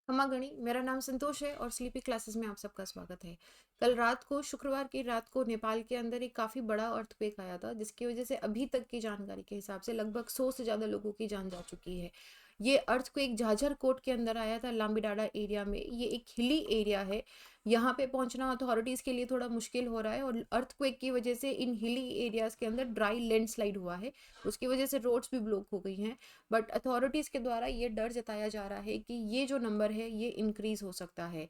खमागणी, मेरा नाम संतोष है और स्लीपी क्लासेस में आप सबका स्वागत है। कल रात को शुक्रवार की रात को नेपाल के अंदर एक काफ़ी बड़ा अर्थक्वेक आया था, जिसकी वजह से अभी तक की जानकारी के हिसाब से लगभग 100 से ज़्यादा लोगों की जान जा चुकी है। ये अर्थक्वेक झाझरकोट के अंदर आया था, लाम्बिडाडा एरिया में। ये एक हिली एरिया है। यहाँ पे पहुंचना अथॉरिटीज़ के लिए थोड़ा मुश्किल हो रहा है और अर्थक्वेक की वजह से इन हिली एरियाज़ के अंदर ड्राई लैंडस्लाइड हुआ है। उसकी वजह से रोड्स भी ब्लॉक हो गई हैं। बट अथॉरिटीज़ के द्वारा ये डर जताया जा रहा है कि ये जो नंबर है ये इंक्रीज़ हो सकता है।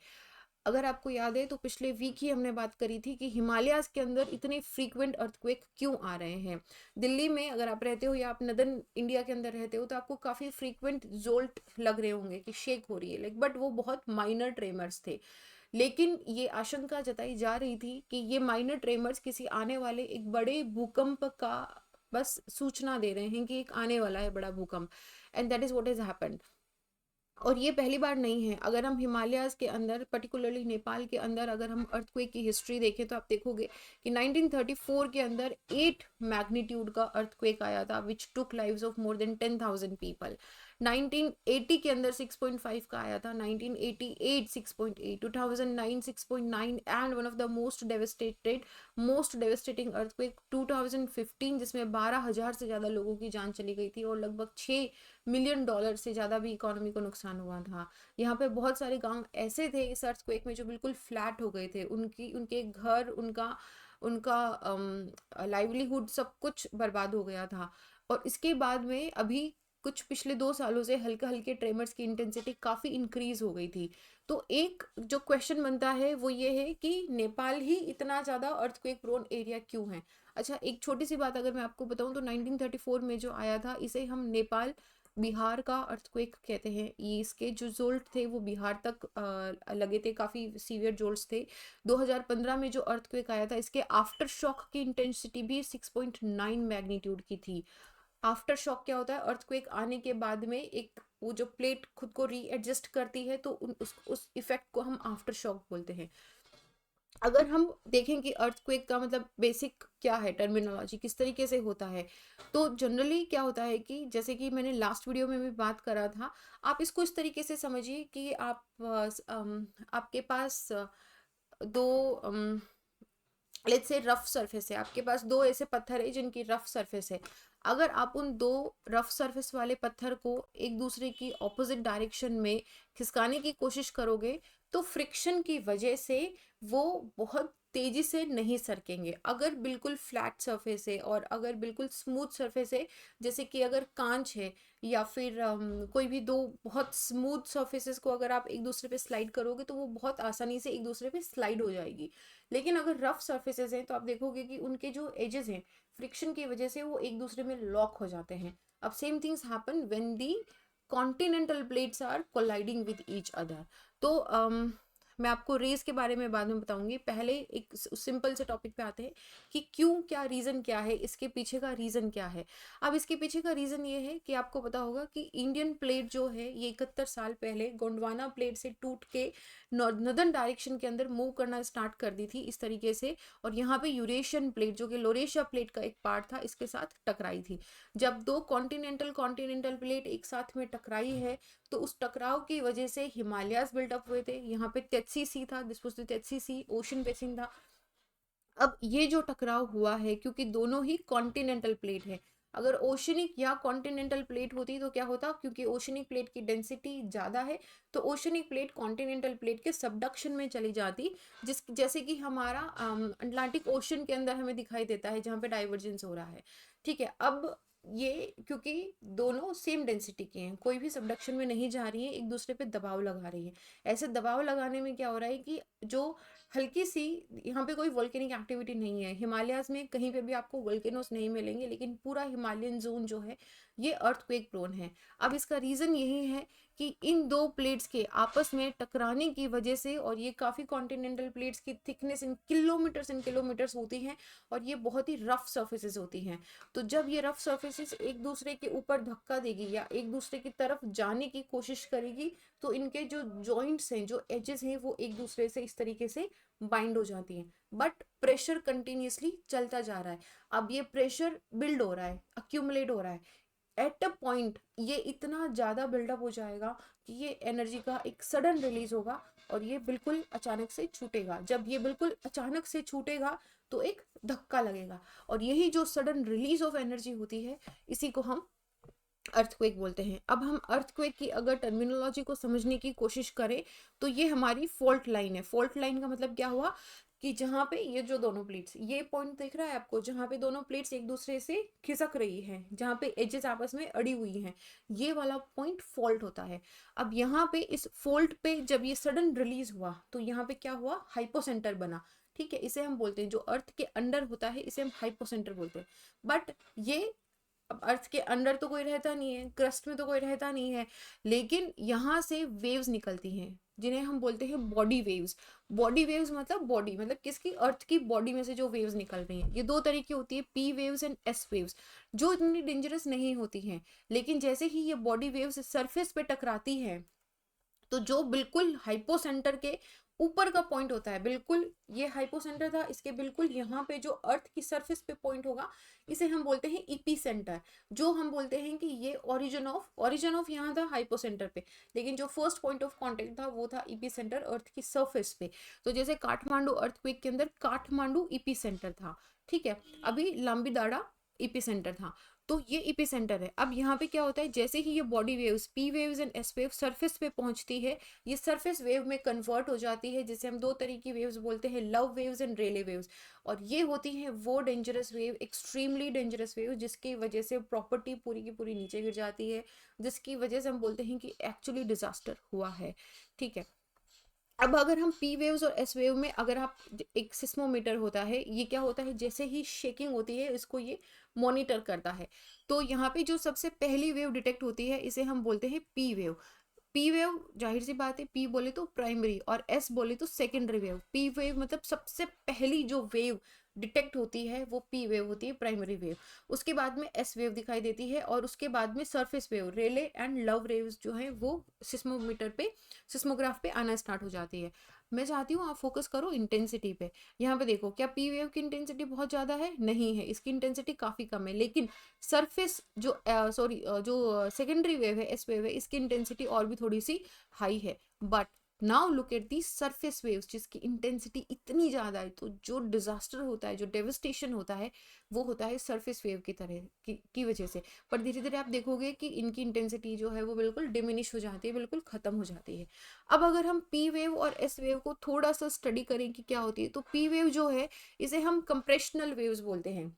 अगर आपको याद है तो पिछले वीक ही हमने बात करी थी कि हिमालयाज के अंदर इतने फ्रीक्वेंट अर्थक्वेक क्यों आ रहे हैं। दिल्ली में अगर आप रहते हो या आप नदर्न इंडिया के अंदर रहते हो तो आपको काफ़ी फ्रीक्वेंट जोल्ट लग रहे होंगे कि शेक हो रही है, लाइक, बट वो बहुत माइनर ट्रेमर्स थे। लेकिन ये आशंका जताई जा रही थी कि ये माइनर ट्रेमर्स किसी आने वाले एक बड़े भूकंप का बस सूचना दे रहे हैं कि एक आने वाला है बड़ा भूकंप। And that is what is happened. और ये पहली बार नहीं है। अगर हम हिमालयाज के अंदर, पर्टिकुलरली नेपाल के अंदर, अगर हम अर्थक्वेक की हिस्ट्री देखें तो आप देखोगे कि 1934 के अंदर 8 मैग्नीट्यूड का अर्थक्वेक आया था, which took lives of more than 10,000 people. 1980 के अंदर 6.5 का आया था, 1988 6.8, 2009 6.9, and one of the most devastating earthquake 2015, जिसमें 12,000 से ज़्यादा लोगों की जान चली गई थी और लगभग $6 मिलियन से ज़्यादा भी इकोनॉमी को नुकसान हुआ था। यहाँ पे बहुत सारे गांव ऐसे थे इस अर्थक्वेक में जो बिल्कुल फ्लैट हो गए थे। उनके घर, उनका उनका लाइवलीहुड, सब कुछ बर्बाद हो गया था। और इसके बाद में अभी कुछ पिछले 2 सालों से हल्के हल्के ट्रेमर्स की इंटेंसिटी काफ़ी इंक्रीज हो गई थी। तो एक जो क्वेश्चन बनता है वो ये है कि नेपाल ही इतना ज़्यादा अर्थक्वेक प्रोन एरिया क्यों है। अच्छा, एक छोटी सी बात अगर मैं आपको बताऊं तो 1934 में जो आया था, इसे हम नेपाल बिहार का अर्थक्वेक कहते हैं। ये इसके जो जोल्ट थे वो बिहार तक लगे थे, काफ़ी सीवियर जोल्ट्स थे। 2015 में जो अर्थक्वेक आया था, इसके आफ्टर शॉक की इंटेंसिटी भी 6.9 मैग्नीट्यूड की थी। आफ्टर शॉक क्या होता है? अर्थक्वेक आने के बाद में एक वो जो प्लेट खुद को रीएडजस्ट करती है, तो उस इफेक्ट को हम आफ्टर शॉक बोलते हैं। अगर हम देखें कि अर्थक्वेक का मतलब बेसिक क्या है, टर्मिनोलॉजी किस तरीके से होता है, तो जनरली क्या होता है कि जैसे कि मैंने लास्ट वीडियो में भी बात करा था, आप इसको इस तरीके से समझिए कि आपके पास दो लेट्स से रफ सरफेस है। आपके पास दो ऐसे पत्थर है जिनकी रफ सरफेस है। अगर आप उन दो रफ सरफेस वाले पत्थर को एक दूसरे की ऑपोजिट डायरेक्शन में खिसकाने की कोशिश करोगे तो फ्रिक्शन की वजह से वो बहुत तेजी से नहीं सरकेंगे। अगर बिल्कुल फ्लैट सरफेस है और अगर बिल्कुल स्मूथ सरफेस है, जैसे कि अगर कांच है या फिर कोई भी दो बहुत स्मूथ सरफेसेस को अगर आप एक दूसरे पे स्लाइड करोगे तो वो बहुत आसानी से एक दूसरे पे स्लाइड हो जाएगी। लेकिन अगर रफ सरफेसेस हैं तो आप देखोगे कि उनके जो एजेस हैं, फ्रिक्शन की वजह से वो एक दूसरे में लॉक हो जाते हैं। अब same things happen when the continental plates are colliding with each other. तो मैं आपको रेस के बारे में बाद में बताऊंगी। पहले एक सिंपल से टॉपिक पे आते हैं कि क्यों, क्या रीज़न क्या है, इसके पीछे का रीज़न क्या है। अब इसके पीछे का रीज़न ये है कि आपको पता होगा कि इंडियन प्लेट जो है ये 71 साल पहले गोंडवाना प्लेट से टूट के नॉर्दर्न डायरेक्शन के अंदर मूव करना स्टार्ट कर दी थी इस तरीके से। और यहाँ पे यूरेशियन प्लेट जो कि लोरेशिया प्लेट का एक पार्ट था, इसके साथ टकराई थी। जब दो कॉन्टिनेंटल कॉन्टिनेंटल प्लेट एक साथ में टकराई है तो उस टकराव की वजह से हिमालयाज बिल्डअप हुए थे। यहाँ पे तेत्सी सी था, this was the Tethys sea, ocean basin था। अब ये जो टकराव हुआ है क्योंकि दोनों ही कॉन्टिनेंटल प्लेट है। अगर ओशनिक या कॉन्टिनेंटल प्लेट होती तो क्या होता, क्योंकि ओशनिक प्लेट की डेंसिटी ज़्यादा है तो ओशनिक प्लेट कॉन्टिनेंटल प्लेट के सबडक्शन में चली जाती, जैसे कि हमारा अटलांटिक ओशन के अंदर हमें दिखाई देता है जहाँ पे डाइवर्जेंस हो रहा है। ठीक है। अब ये क्योंकि दोनों सेम डेंसिटी के हैं, कोई भी सबडक्शन में नहीं जा रही है, एक दूसरे पे दबाव लगा रही है। ऐसे दबाव लगाने में क्या हो रहा है कि जो हल्की सी, यहाँ पे कोई वोल्केनिक एक्टिविटी नहीं है, हिमालयाज में कहीं पे भी आपको वोल्केनोस नहीं मिलेंगे, लेकिन पूरा हिमालयन जोन जो है ये अर्थक्वेक प्रोन है। अब इसका रीज़न यही है कि इन दो प्लेट्स के आपस में टकराने की वजह से, और ये काफ़ी कॉन्टिनेंटल प्लेट्स की थिकनेस इन किलोमीटर्स होती हैं और ये बहुत ही रफ सर्फेसिस होती हैं। तो जब ये रफ सर्फेसिस एक दूसरे के ऊपर धक्का देगी या एक दूसरे की तरफ जाने की कोशिश करेगी तो इनके जो जॉइंट्स हैं, जो एजेस हैं, वो एक दूसरे से इस तरीके से बाइंड हो जाती हैं। बट प्रेशर कंटिन्यूसली चलता जा रहा है। अब ये प्रेशर बिल्ड हो रहा है, अक्यूमुलेट हो रहा है। एट अ पॉइंट ये इतना ज़्यादा बिल्डअप हो जाएगा कि ये एनर्जी का एक सडन रिलीज होगा और ये बिल्कुल अचानक से छूटेगा। जब ये बिल्कुल अचानक से छूटेगा तो एक धक्का लगेगा, और यही जो सडन रिलीज ऑफ एनर्जी होती है इसी को हम अर्थक्वेक बोलते हैं। अब हम अर्थक्वेक की अगर टर्मिनोलॉजी को समझने की कोशिश करें तो ये हमारी फॉल्ट लाइन है। फॉल्ट लाइन का मतलब क्या हुआ कि जहाँ पे ये जो दोनों प्लेट्स, ये पॉइंट दिख रहा है आपको, जहाँ पे दोनों प्लेट्स एक दूसरे से खिसक रही हैं, जहाँ पे एजेस आपस में अड़ी हुई हैं, ये वाला पॉइंट फॉल्ट होता है। अब यहाँ पे इस फॉल्ट पे जब ये सडन रिलीज हुआ तो यहाँ पे क्या हुआ, हाइपोसेंटर बना। ठीक है, इसे हम बोलते हैं, जो अर्थ के अंडर होता है इसे हम हाइपोसेंटर बोलते हैं। बट ये, अब अर्थ के अंदर तो कोई रहता नहीं है, क्रस्ट में तो कोई रहता नहीं है, लेकिन यहाँ से वेव्स निकलती हैं जिन्हें हम बोलते हैं बॉडी वेव्स। बॉडी वेव्स मतलब बॉडी मतलब किसकी, अर्थ की बॉडी में से जो वेव्स निकल रही हैं, ये दो तरह की होती है, P waves and S waves, जो इतनी डेंजरस नहीं होती हैं। लेकिन जैसे ही ये बॉडी वेव्स सरफेस पे टकराती हैं तो जो बिल्कुल हाइपोसेंटर के ऊपर का पॉइंट होता है, बिल्कुल ये हाइपोसेंटर था, इसके बिल्कुल यहाँ पे जो अर्थ की सरफेस पे पॉइंट होगा इसे हम बोलते हैं इपी सेंटर। जो हम बोलते हैं कि ये ओरिजिन ऑफ यहाँ था हाइपोसेंटर पे, लेकिन जो फर्स्ट पॉइंट ऑफ कांटेक्ट था वो था इपी सेंटर अर्थ की सरफेस पे। तो जैसे काठमांडू अर्थक्वेक के अंदर काठमांडू इपी सेंटर था, ठीक है, अभी लंबी इपी सेंटर था, तो ये इपी सेंटर है। अब यहाँ पे क्या होता है, जैसे ही ये body waves P waves and S wave surface पे पहुंचती है, ये सरफेस वेव में कन्वर्ट हो जाती है, जिसे हम दो तरह की वेव्स बोलते हैं, love waves and Rayleigh waves. और ये होती हैं वो dangerous wave, extremely dangerous wave, जिसकी वजह से प्रॉपर्टी पूरी की पूरी नीचे गिर जाती है, जिसकी वजह से हम बोलते हैं कि एक्चुअली डिजास्टर हुआ है। ठीक है, अब अगर हम पी वेव्स और एस वेव में, अगर आप, एक सिस्मोमीटर होता है, ये क्या होता है, जैसे ही शेकिंग होती है इसको ये मॉनिटर करता है। तो यहाँ पे जो सबसे पहली वेव डिटेक्ट होती है इसे हम बोलते हैं पी वेव। पी वेव, जाहिर सी बात है, पी बोले तो प्राइमरी और एस बोले तो सेकेंडरी वेव। पी वेव मतलब सबसे पहली जो वेव डिटेक्ट होती है वो पी वेव होती है, प्राइमरी वेव। उसके बाद में एस वेव दिखाई देती है, और उसके बाद में surface wave, Rayleigh and love waves जो है वो सिस्मोमीटर पे, सिस्मोग्राफ पे आना स्टार्ट हो जाती है। मैं चाहती हूँ आप फोकस करो इंटेंसिटी पे। यहाँ पे देखो, क्या पी वेव की इंटेंसिटी बहुत ज़्यादा है? नहीं है, इसकी इंटेंसिटी काफ़ी कम है। लेकिन सरफेस जो जो सेकेंडरी वेव है, एस वेव है, इसकी इंटेंसिटी और भी थोड़ी सी हाई है। But now look at the surface waves, जिसकी इंटेंसिटी इतनी ज़्यादा है, तो जो डिजास्टर होता है, जो डेविस्टेशन होता है, वो होता है सरफेस वेव की तरह की वजह से। पर धीरे धीरे आप देखोगे कि इनकी इंटेंसिटी जो है वो बिल्कुल डिमिनिश हो जाती है, बिल्कुल ख़त्म हो जाती है। अब अगर हम पी वेव और एस वेव को थोड़ा सा स्टडी करें कि क्या होती है, तो पी वेव जो है इसे हम कंप्रेशनल वेव्स बोलते हैं।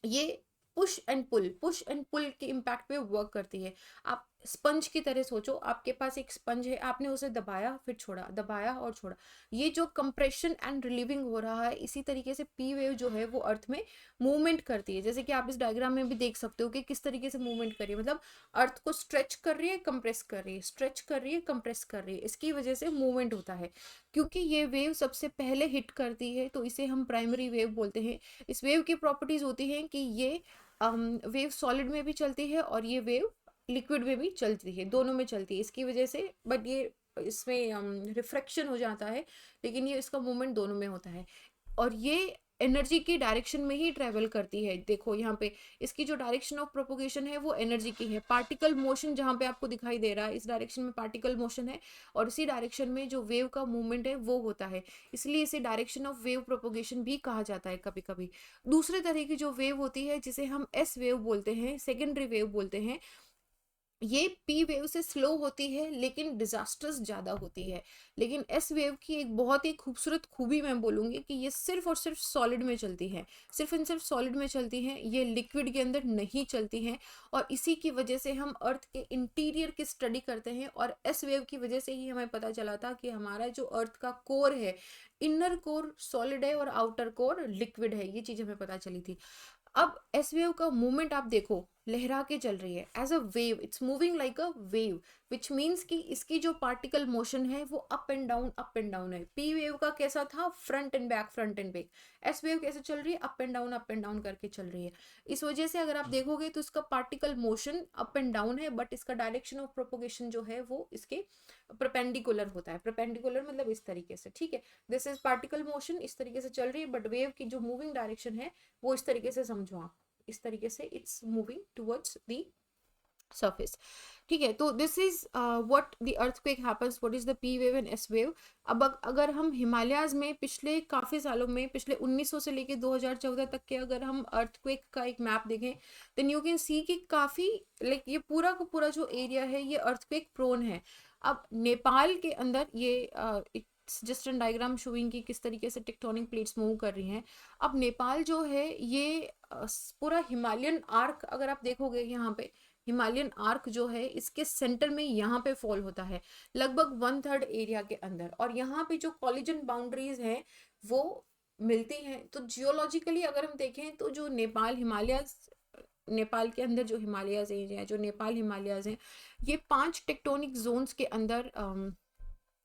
ये पुश एंड पुल के इम्पैक्ट पे वर्क करती है। आप स्पंज की तरह सोचो, आपके पास एक स्पंज है, आपने उसे दबाया फिर छोड़ा, दबाया और छोड़ा, ये जो कंप्रेशन एंड रिलीविंग हो रहा है, इसी तरीके से पी वेव जो है वो अर्थ में मूवमेंट करती है। जैसे कि आप इस डायग्राम में भी देख सकते हो कि किस तरीके से मूवमेंट कर रही है, मतलब अर्थ को स्ट्रेच कर रही है, कंप्रेस कर रही है, स्ट्रेच कर रही है, कंप्रेस कर रही है, इसकी वजह से मूवमेंट होता है। क्योंकि ये वेव सबसे पहले हिट करती है तो इसे हम प्राइमरी वेव बोलते हैं। इस वेव की प्रॉपर्टीज होती हैं कि ये वेव सॉलिड में भी चलती है और ये वेव लिक्विड में भी चलती है, दोनों में चलती है, इसकी वजह से, बट ये इसमें रिफ्रैक्शन हो जाता है, लेकिन ये इसका मूवमेंट दोनों में होता है। और ये एनर्जी की डायरेक्शन में ही ट्रेवल करती है। देखो यहाँ पे इसकी जो डायरेक्शन ऑफ प्रोपोगेशन है वो एनर्जी की है। पार्टिकल मोशन जहाँ पे आपको दिखाई दे रहा है, इस डायरेक्शन में पार्टिकल मोशन है, और इसी डायरेक्शन में जो वेव का मूवमेंट है वो होता है, इसलिए इसे डायरेक्शन ऑफ वेव प्रोपोगेशन भी कहा जाता है कभी कभी। दूसरे तरह की जो वेव होती है जिसे हम एस वेव बोलते हैं, सेकेंडरी वेव बोलते हैं, ये पी वेव से स्लो होती है लेकिन डिजास्टर्स ज्यादा होती है। लेकिन एस वेव की एक बहुत ही खूबसूरत खूबी मैं बोलूंगी कि ये सिर्फ और सिर्फ सॉलिड में चलती है, सिर्फ एंड सिर्फ सॉलिड में चलती हैं, ये लिक्विड के अंदर नहीं चलती हैं। और इसी की वजह से हम अर्थ के इंटीरियर की स्टडी करते हैं, और एस वेव की वजह से ही हमें पता चला था कि हमारा जो अर्थ का कोर है, इनर कोर सॉलिड है और आउटर कोर लिक्विड है, ये चीज हमें पता चली थी। अब एस वेव का मूवमेंट आप देखो, लहरा के चल रही है as a wave, it's moving like a wave, which means कि इसकी जो पार्टिकल मोशन है वो अप एंड डाउन है। पी वेव का कैसा था, front and back, front and back. S wave कैसे चल रही है, अप एंड डाउन करके चल रही है। इस वजह से अगर आप देखोगे तो इसका particle motion up and down है, बट इसका डायरेक्शन ऑफ प्रोपोगेशन जो है वो इसके परपेंडिकुलर होता है। परपेंडिकुलर मतलब इस तरीके से, ठीक है, दिस इज पार्टिकल मोशन, इस तरीके से चल रही है, बट वेव की जो मूविंग डायरेक्शन है वो इस तरीके से समझो आप, इस तरीके से it's moving towards the surface. ठीक है, तो this is what the earthquake happens, what is the P wave and S wave. अब अगर हम हिमालयाज में पिछले काफ़ी सालों में, पिछले 1900 से लेके 2014 तक के अगर हम अर्थक्वेक का एक मैप देखें, देन यू कैन सी कि काफ़ी लाइक ये पूरा का पूरा जो एरिया है ये अर्थक्वेक प्रोन है. अब नेपाल के अंदर ये जस्ट एन डायग्राम शोइंग कि किस तरीके से टेक्टोनिक प्लेट्स मूव कर रही हैं. अब नेपाल जो है ये पूरा हिमालयन आर्क अगर आप देखोगे यहाँ पे, हिमालयन आर्क जो है इसके सेंटर में यहाँ पे फॉल होता है लगभग 1/3 एरिया के अंदर. और यहाँ पे जो कॉलिजन बाउंड्रीज हैं वो मिलती हैं. तो जियोलॉजिकली अगर हम देखें तो जो नेपाल हिमालयाज, नेपाल के अंदर जो हिमालयाज हैं, जो नेपाल हिमालयाज हैं, ये 5 टेक्टोनिक जोन्स के अंदर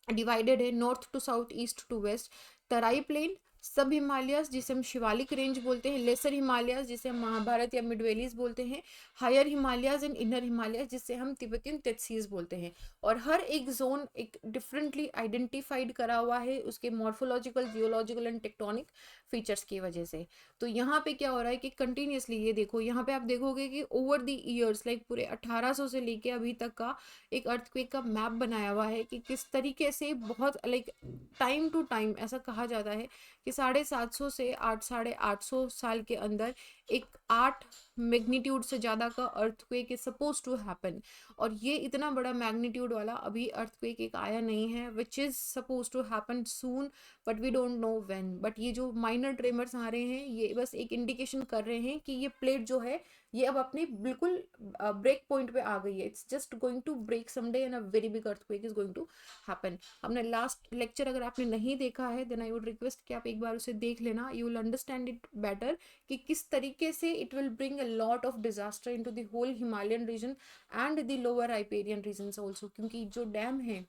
डिवाइडेड है. North to south, east to west. Terai plain, सब हिमालयास जिसे हम शिवालिक रेंज बोलते हैं, लेसर हिमालयास जिसे हम महाभारत या मिडवेलीज बोलते हैं, higher Himalayas and inner Himalayas जिसे हम तिब्बतियन तेत्सीज बोलते हैं. और हर एक जोन एक डिफरेंटली आइडेंटिफाइड करा हुआ है उसके morphological, geological and tectonic features की वजह से. तो यहाँ पे क्या हो रहा है कि कंटिन्यूसली ये देखो, यहाँ पे आप देखोगे कि ओवर द ईयर्स लाइक पूरे 1800 से लेके अभी तक का एक अर्थक्वेक का मैप बनाया हुआ है कि किस तरीके से बहुत लाइक टाइम टू टाइम ऐसा कहा जाता है कि 750 से 850 साल के अंदर एक 8 मैग्नीट्यूड से ज़्यादा का earthquake is suppose to happen. और ये इतना बड़ा मैग्नीट्यूड वाला अभी अर्थक्वेक एक आया नहीं है which is suppose to happen soon, but we don't know when. बट ये जो माइनर ट्रेमर्स आ रहे हैं ये बस एक इंडिकेशन कर रहे हैं कि ये प्लेट जो है ये अब अपने बिल्कुल ब्रेक पॉइंट पे आ गई है. It's just going to break someday and a very big earthquake is going to happen. हमने लास्ट लेक्चर अगर आपने नहीं देखा है देन आई वुड रिक्वेस्ट कि आप एक बार उसे देख लेना. You will understand it better कि किस तरीके से it will bring a lot of disaster into the whole Himalayan region and the lower riparian region also. क्योंकि जो डैम है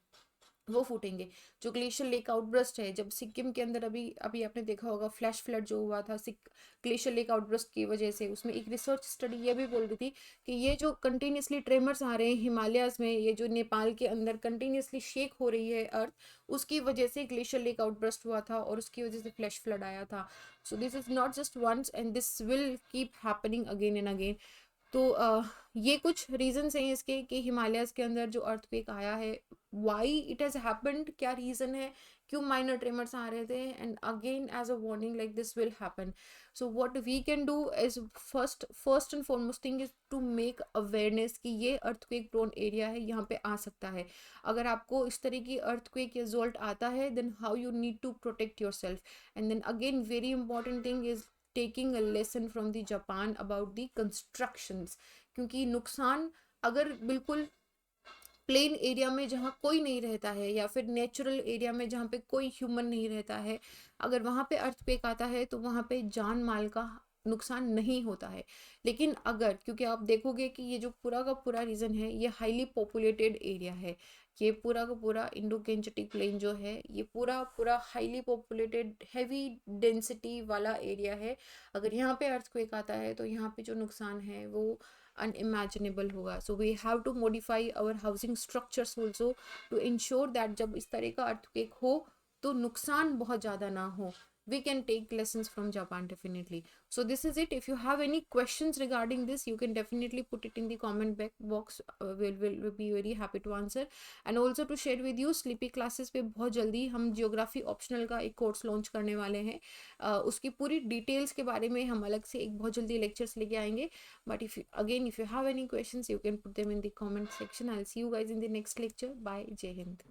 वो फूटेंगे. जो ग्लेशियर लेक आउटब्रस्ट है, जब सिक्किम के अंदर अभी अभी आपने देखा होगा फ्लैश फ्लड जो हुआ था ग्लेशियर लेक आउटब्रस्ट की वजह से, उसमें एक रिसर्च स्टडी ये भी बोल रही थी कि ये जो कंटिन्यूसली ट्रेमर्स आ रहे हैं हिमालयाज में, ये जो नेपाल के अंदर कंटिन्यूसली शेक हो रही है अर्थ, उसकी वजह से ग्लेशियर लेक आउटब्रस्ट हुआ था और उसकी वजह से फ्लैश फ्लड आया था. So this is not just once and this will keep happening again and again. तो ये कुछ रीजंस हैं इसके कि हिमालयाज के अंदर जो अर्थक्वेक आया है, वाई इट हैज हैपेंड, क्या रीजन है, क्यों माइनर ट्रेमर्स आ रहे थे, and again as a warning like this will happen. So what we can do is first and foremost thing is to make awareness कि ये अर्थक्वेक प्रोन एरिया है, यहाँ पे आ सकता है. अगर आपको इस तरह की अर्थक्वेक रिजल्ट आता है then how you need to protect your self. And then again very important thing is taking a lesson from the Japan about the constructions. क्योंकि नुकसान अगर बिल्कुल प्लेन एरिया में जहाँ कोई नहीं रहता है या फिर नेचुरल एरिया में जहाँ पे कोई ह्यूमन नहीं रहता है, अगर वहाँ पे अर्थक्वेक आता है तो वहाँ पे जान माल का नुकसान नहीं होता है. लेकिन अगर, क्योंकि आप देखोगे कि ये जो पूरा का पूरा रीजन है ये हाईली पॉपुलेटेड एरिया है, ये पूरा का पूरा इंडो गेंजेटिक प्लेन जो है ये पूरा पूरा हाईली पॉपुलेटेड हैवी डेंसिटी वाला एरिया है. अगर यहाँ पे अर्थक्वेक आता है तो यहाँ पे जो नुकसान है वो unimaginable होगा. So we have to modify our housing structures also to ensure that जब इस तरह का अर्थक्वेक हो तो नुकसान बहुत ज़्यादा ना हो. We can take lessons from Japan definitely. So this is it. If you have any questions regarding this, you can definitely put it in the comment box. We'll be very happy to answer. And also to share with you, Sleepy classes पे बहुत जल्दी हम geography optional का एक course launch करने वाले हैं. उसकी पूरी details के बारे में हम अलग से एक बहुत जल्दी lectures लेके आएंगे. But if you have any questions, you can put them in the comment section. I'll see you guys in the next lecture. Bye. Jai Hind.